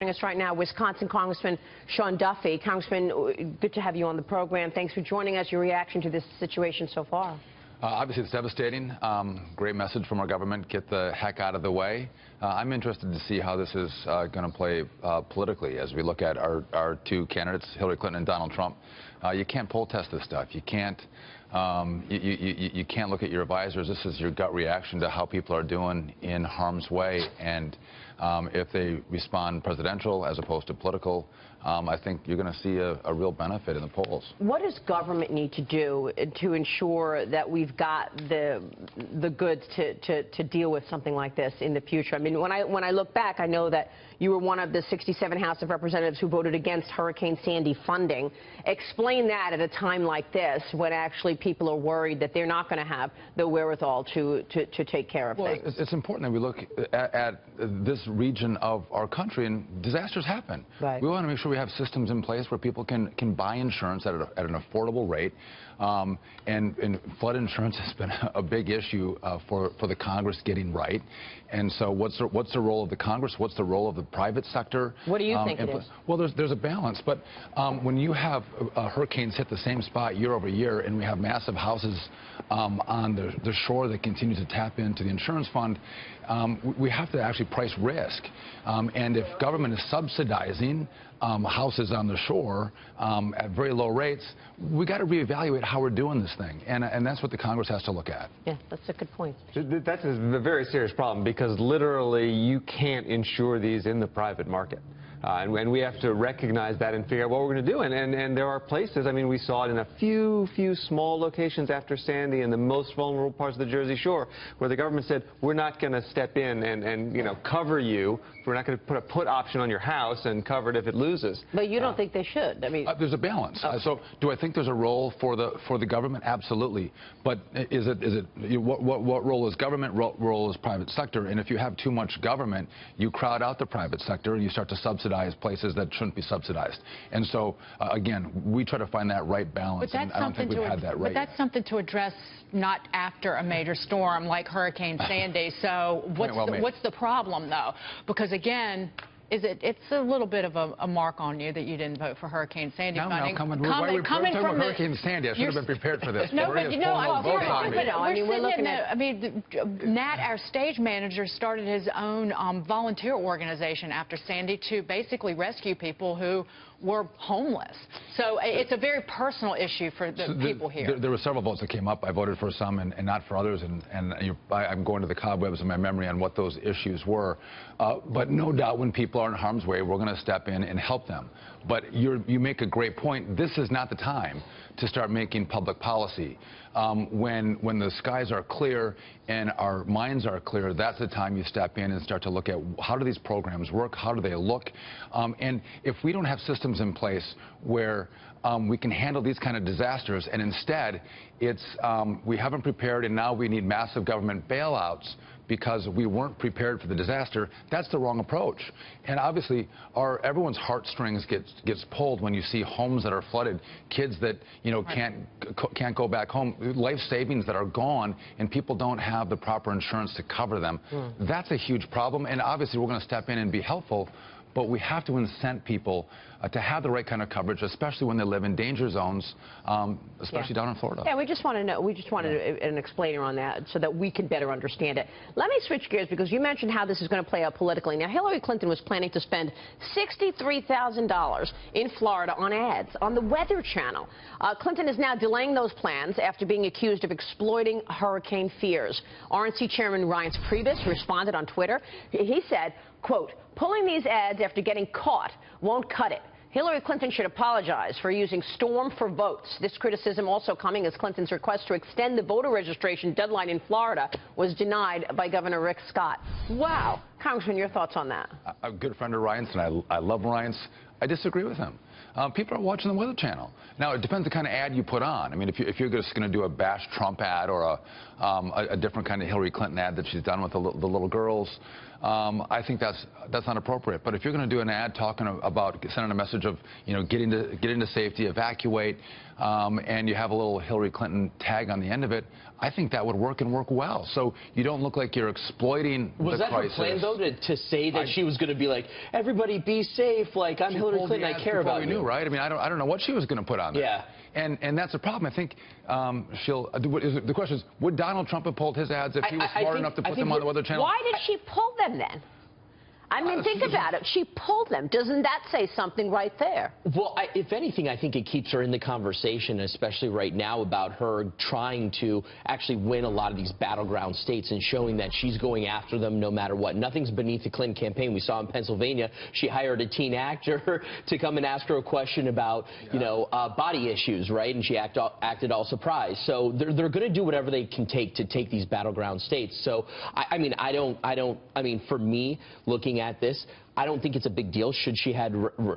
Joining us right now, Wisconsin Congressman Sean Duffy. Congressman, good to have you on the program. Thanks for joining us. Your reaction to this situation so far? Obviously, it's devastating. Great message from our government. Get the heck out of the way. I'm interested to see how this is going to play politically as we look at our two candidates, Hillary Clinton and Donald Trump. You can't poll test this stuff. You can't. You can't look at your advisors. This is your gut reaction to how people are doing in harm's way. And if they respond presidential as opposed to political, I think you're going to see a real benefit in the polls. What does government need to do to ensure that we've got the goods to deal with something like this in the future? I mean, when I look back, I know that you were one of the 67 House of Representatives who voted against Hurricane Sandy funding. Explain that at a time like this, when actually people are worried that they're not going to have the wherewithal to take care of things. It's important that we look at this region of our country, and disasters happen. Right. We want to make sure we have systems in place where people can buy insurance at an affordable rate. And flood insurance has been a big issue for the Congress getting right. And so what's the role of the Congress? What's the role of the private sector? What do you think it is? Well, there's a balance. But when you have hurricanes hit the same spot year over year, and we have massive houses on the shore that continue to tap into the insurance fund, we have to actually price risk. And if government is subsidizing houses on the shore at very low rates, we got to reevaluate how we're doing this thing, and that's what the Congress has to look at. Yeah, that's a good point. That's a very serious problem, because literally you can't insure these in the private market. And we have to recognize that and figure out what we're going to do. And there are places, I mean, we saw it in a few small locations after Sandy in the most vulnerable parts of the Jersey Shore, where the government said, we're not going to step in and cover you. We're not going to put a put option on your house and cover it if it loses. But you don't think they should? I mean, there's a balance. So do I think there's a role for the government? Absolutely. But what role is government? Role is private sector? And if you have too much government, you crowd out the private sector and you start to subsidize places that shouldn't be subsidized. And so, again, we try to find that right balance, and I don't think we've had that right. But that's something to address not after a major storm like Hurricane Sandy. So what's the problem, though? Because, again, it's a little bit of a mark on you that you didn't vote for Hurricane Sandy funding. Why are we talking about Hurricane Sandy? I should have been prepared for this. No, but you know, I mean, Nat, our stage manager, started his own volunteer organization after Sandy to basically rescue people who were homeless. So it's a very personal issue for the people here. There were several votes that came up. I voted for some and not for others, and I'm going to the cobwebs in my memory on what those issues were. But no doubt when people are in harm's way, we're going to step in and help them. But you make a great point. This is not the time to start making public policy. When the skies are clear and our minds are clear, that's the time you step in and start to look at how do these programs work, how do they look, and if we don't have systems in place where we can handle these kind of disasters, and instead we haven't prepared and now we need massive government bailouts because we weren't prepared for the disaster, that's the wrong approach. And obviously, everyone's heartstrings gets pulled when you see homes that are flooded, kids that can't go back home, life savings that are gone, and people don't have the proper insurance to cover them. That's a huge problem, and obviously we're going to step in and be helpful. But we have to incent people to have the right kind of coverage, especially when they live in danger zones, especially down in Florida. Yeah, we just want to know. We just wanted an explainer on that so that we can better understand it. Let me switch gears, because you mentioned how this is going to play out politically. Now, Hillary Clinton was planning to spend $63,000 in Florida on ads on the Weather Channel. Clinton is now delaying those plans after being accused of exploiting hurricane fears. RNC Chairman Reince Priebus responded on Twitter. He said, quote, "Pulling these ads after getting caught won't cut it. Hillary Clinton should apologize for using storm for votes." This criticism also coming as Clinton's request to extend the voter registration deadline in Florida was denied by Governor Rick Scott. Wow. Congressman, your thoughts on that? I'm a good friend of Reince, and I love Reince. I disagree with him. People are watching the Weather Channel. Now, it depends the kind of ad you put on. I mean, if you're just going to do a bash Trump ad or a different kind of Hillary Clinton ad that she's done with the little girls, I think that's not appropriate. But if you're going to do an ad talking about sending a message of get into safety, evacuate, and you have a little Hillary Clinton tag on the end of it, I think that would work and work well. So you don't look like you're exploiting the crisis. Was that her plan, though? though, to say that she was going to be like, everybody be safe, like, I'm Hillary Clinton, I care about you. We knew, right? I mean, I don't know what she was going to put on there. Yeah. And that's the problem. I think the question is, would Donald Trump have pulled his ads if he was smart enough to put them on the Weather Channel? Why did she pull them then? I mean, think about it. She pulled them. Doesn't that say something right there? Well, if anything, I think it keeps her in the conversation, especially right now, about her trying to actually win a lot of these battleground states and showing that she's going after them no matter what. Nothing's beneath the Clinton campaign. We saw in Pennsylvania, she hired a teen actor to come and ask her a question about, you know, body issues, right? And she acted all surprised. So they're going to do whatever they can take to take these battleground states. So, I mean, for me, looking at this, I don't think it's a big deal should she had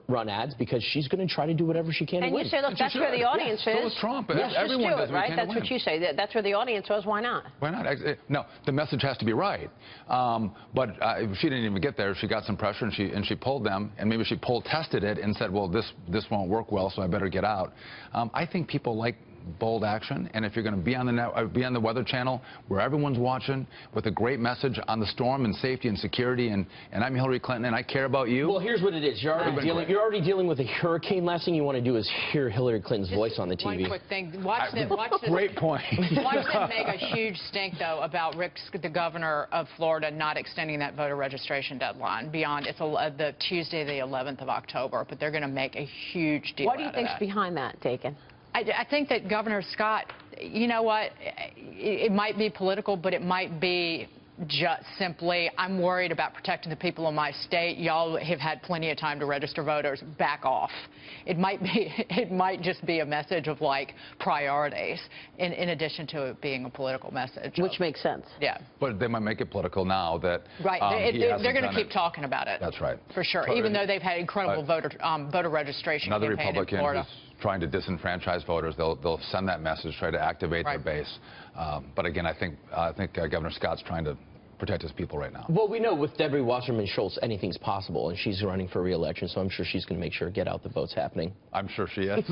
run ads, because she's going to try to do whatever she can to win. And you say, look, that's where the audience is. So is Trump. Yes, everyone just do does it, right? That's what you say. That's where the audience was. Why not? Why not? No, the message has to be right. But if she didn't even get there, she got some pressure and she pulled them, and maybe she poll tested it and said, well, this won't work well, so I better get out. I think people like bold action, and if you're going to be on the Weather Channel where everyone's watching with a great message on the storm and safety and security, and I'm Hillary Clinton and I care about you. Well, here's what it is. You're already dealing with a hurricane. Last thing you want to do is hear Hillary Clinton's voice on the TV. One quick thing. Watch this. Great point. Watch them make a huge stink, though, about Rick, the governor of Florida, not extending that voter registration deadline beyond the Tuesday, the 11th of October. But they're going to make a huge deal. What do you think's behind that, Dakin? I think that Governor Scott, you know what, it might be political, but it might be just simply, I'm worried about protecting the people of my state. Y'all have had plenty of time to register voters. Back off. It might just be a message of, like, priorities in addition to it being a political message. Which makes sense. Yeah. But they might make it political now that right. They're going to keep talking about it. That's right. For sure. Even though they've had incredible voter registration another campaign Republican in Florida. who's trying to disenfranchise voters, they'll send that message, try to activate their base. But again, I think Governor Scott's trying to protect his people right now. Well, we know with Debbie Wasserman Schultz, anything's possible, and she's running for re-election, so I'm sure she's going to make sure get out the votes happening. I'm sure she is.